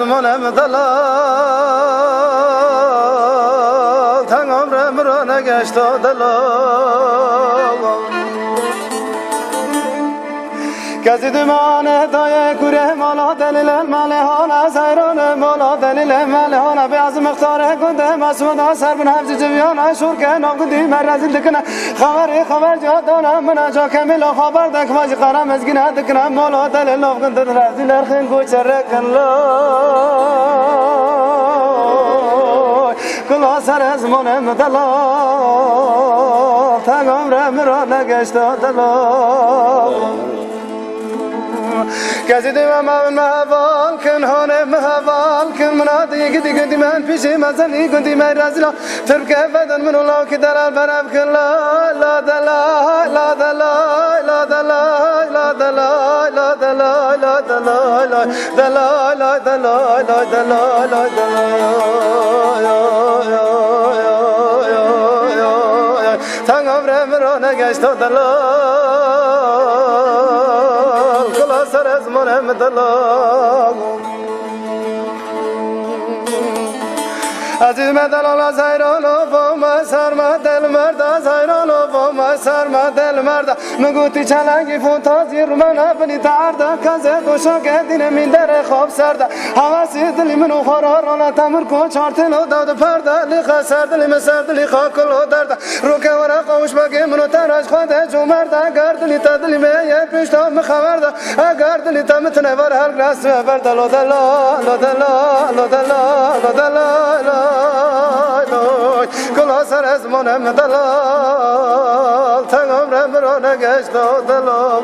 زمانم دلال تنگ عمرم را نگشت دلال کسی دمان دای کوره مالا دلیل ملهان از ایران مالا دلیل ملهان به از مختار کنده مسعود سر بن حفظ جویان شور که نام کندی من رزیل دکنه خبر جا دانم من جا کمیل خبر دک واجی قرم از گناه دکنم مالا دلیل نام کنده رزیل ارخین گوچه رکن لای کلا سر از منم دلال تنگ عمرم را نگشت دلال کسی دیوام من محوال کن هانه محوال کن منادی گدی من پیشی مزنی گندی من رزیلا ترک بدن من الله که دلال برم کن لا دلال لا دلال لا دلال لا دلال لا دلال لا دلال دلال لا دلال لا دلال لا دلال تنگ عمرم را نگشت دلال کلا سر از منم دلال عزیز دلال از ایران و با سر دل مرد از ایران و با سر دل مرد مگوتی چلنگی فانتازی رو من ابنی درد کزه دوشا که دین من در خواب سرده حواسی دلی منو خورارانه تمر کن چارتلو داد پرده لیخه سردلی مسردلی خاکلو درده رو که ورق قوش بگی منو تراج خواده جو مرده اگر دلی تا دلی میه پیشتا مخورده اگر دلی تا متنه ور هر گراس برده لو دلال لو دلال لو دلال لو دلال کلا سر از منم دلال تنگ عمرم را نگشت دلال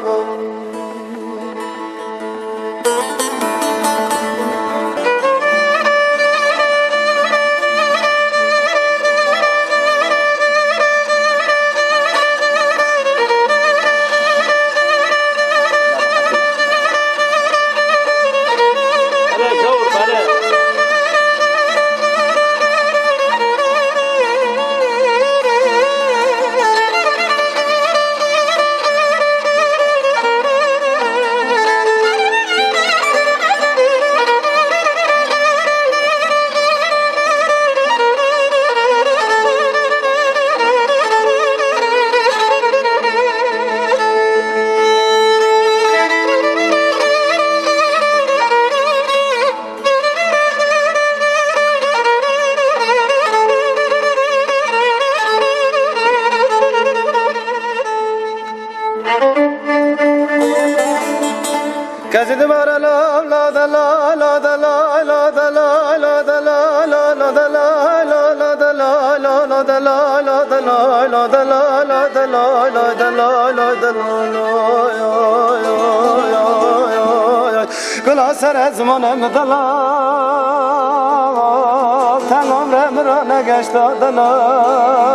کسی دوباره لا لا دلا لا دلا لا دلا لا دلا لا دلا لا دلا لا دلا لا دلا لا دلا لا دلا لا دلا لا دلا کلا سر از منم دلال تنگ عمرم را نگشت دلال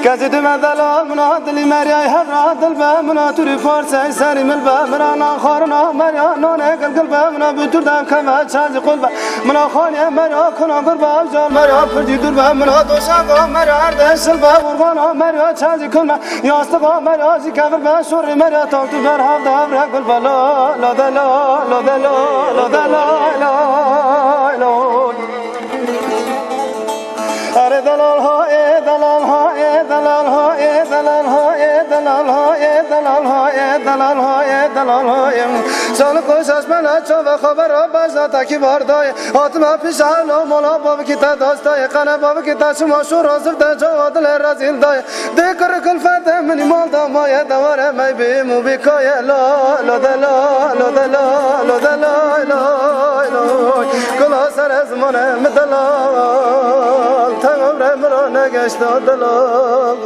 کسی دم دلال منا دلی مریای هر را دل به منا توری فارسی سری مل به منا نخارنا مریا نانه گل به منا بتور دم کم چاز قلب منا خانه مریا کنا قرب جان مریا پردی دور به منا دوشا مریا اردشل به قربانا مریا چاز کن یاستقا مریا زی کبر به شور مریا تاک تو بر هم دام را گل بلا لا دلا لا دلا لا دلا لا لا اره دلال ها ای دلال ها ای دلال ها ای دلال ها ای دلال ها ای دلال ها ای دلال ها ای دلال ها سال کوشش من چو و خبر را بجنا تکی باردای آتما پیش حالا مولا باب کی تا داستای قنا باب کی تا شما شو رازف تا جو دل رزیل دای دکر کلفت منی مال دا مای دواره می بی مو بی کای لا لا دلا لا دلا لا دلا لا کلا سر از من مدلال تمام مرا نگشت دلال